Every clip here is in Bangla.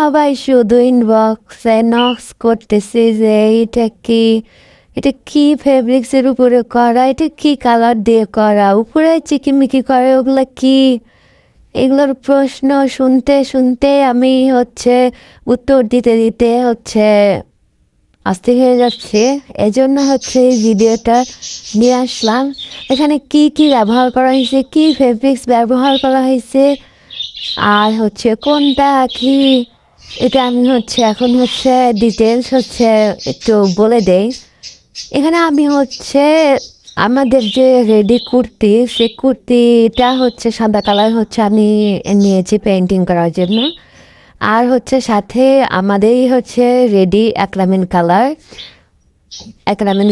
সবাই শুধু ইনবক্সে নক্স করতেছে যে এটা কি ফেব্রিক্সের উপরে করা, এটা কি কালার দিয়ে করা, উপরে চিকিমিকি করে, ওগুলো কি? এগুলোর প্রশ্ন শুনতে শুনতে আমি উত্তর দিতে দিতে অস্থির হয়ে যাচ্ছে। এজন্য এই ভিডিওটা নিয়ে আসলাম। এখানে কি কি ব্যবহার করা হয়েছে, কি ফেব্রিক্স ব্যবহার করা হয়েছে, আর কোনটা কি, এটা আমি এখন ডিটেলস একটু বলে দেই। এখানে আমি আমাদের যে রেডি কুর্তি, সে কুর্তিটা সাদা কালার আমি নিয়েছি পেন্টিং করার জন্য। আর সাথে আমাদেরই রেডি অ্যাক্রামিন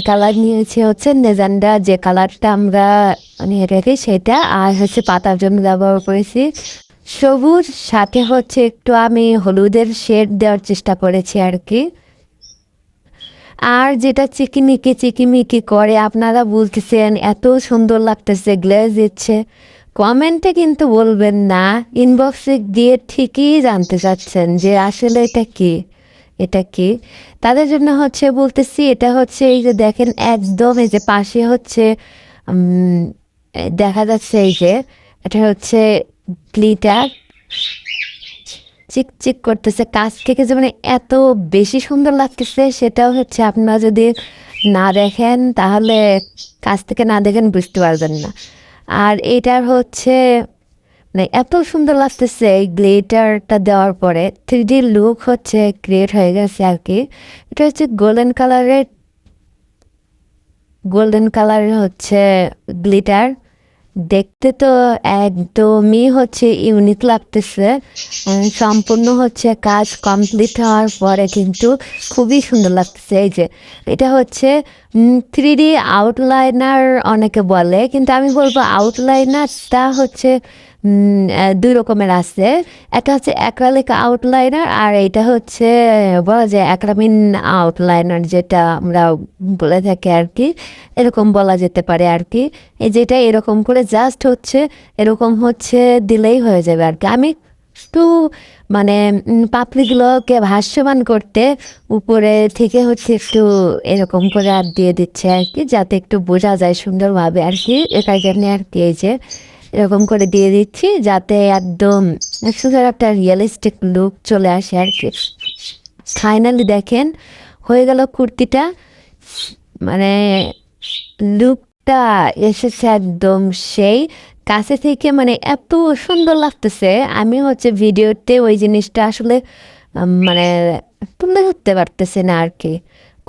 কালার নিয়েছি, নেজান্ডা যে কালারটা আমরা নিয়ে রাখি সেটা। আর পাতার জন্য ব্যবহার করেছি সবুজ, সাথে একটু আমি হলুদের শেড দেওয়ার চেষ্টা করেছি আর কি। আর যেটা চিকিমিকি করে আপনারা বলতেছেন এত সুন্দর লাগতেছে, গ্লেজ দিচ্ছে, কমেন্টে কিন্তু বলবেন না, ইনবক্সে দিয়ে ঠিকই জানতে চাচ্ছেন যে আসলে এটা কি। তাদের জন্য বলতেছি, এটা এই যে দেখেন, একদম এই যে পাশে দেখা যাচ্ছে এই যে এটা গ্লিটার চিকচিক করতেছে কাছ থেকে, যে মানে এত বেশি সুন্দর লাগতেছে। সেটাও আপনারা যদি না দেখেন, তাহলে কাছ থেকে না দেখেন বুঝতে পারবেন না। আর এটার মানে এত সুন্দর লাগতেছে এই গ্লিটারটা দেওয়ার পরে, 3D লুক ক্রিয়েট হয়ে গেছে আর কি। এটা গোল্ডেন কালারের গ্লিটার। দেখতে তো একদমই ইউনিক লাগতেছে। সম্পূর্ণ কাজ কমপ্লিট হওয়ার পরে কিন্তু খুবই সুন্দর লাগতেছে। এই যে এটা 3D আউটলাইনার অনেকে বলে, কিন্তু আমি বলবো আউটলাইনারটা দুই রকমের আছে। একটা অ্যাক্রালিক আউটলাইনার, আর এটা বলা যায় অ্যাক্রামিন আউটলাইনার, যেটা আমরা বলে থাকি আর কি, এরকম বলা যেতে পারে আর কি। এই যেটা এরকম করে জাস্ট এরকম দিলেই হয়ে যাবে আর কি। আমি একটু মানে পাপড়িগুলোকে ভাসমান করতে উপরে থেকে একটু এরকম করে আর দিয়ে দিচ্ছে আর কি, যাতে একটু বোঝা যায় সুন্দরভাবে আর কি। এটার জন্য আর কি এই যে এরকম করে দিয়ে দিচ্ছি, যাতে একদম সুন্দর একটা রিয়েলিস্টিক লুক চলে আসে আর কি। ফাইনালি দেখেন হয়ে গেল কুর্তিটা, মানে লুকটা এসেছে একদম সেই কাছে থেকে, মানে এত সুন্দর লাগতেছে। আমি ভিডিওতে ওই জিনিসটা আসলে মানে তুলে ধরতে পারতেছে না আর কি।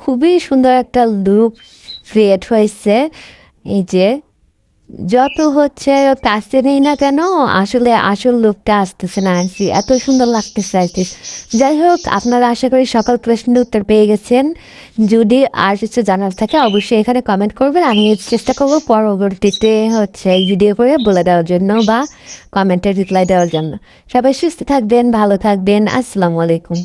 খুবই সুন্দর একটা লুক ক্রিয়েট হয়েছে। এই যে যত কাছে নেই না কেন, আসলে আসল লুকটা আসতেছে না আর কি, এত সুন্দর লাগতেছে আর কি। যাই হোক, আপনারা আশা করি সকল প্রশ্নের উত্তর পেয়ে গেছেন। যদি আর কিছু জানার থাকে অবশ্যই এখানে কমেন্ট করবেন, আমি চেষ্টা করবো পরবর্তীতে এই ভিডিও করে বলে দেওয়ার জন্য বা কমেন্টে রিপ্লাই দেওয়ার জন্য। সবাই সুস্থ থাকবেন, ভালো থাকবেন, আসসালামু আলাইকুম।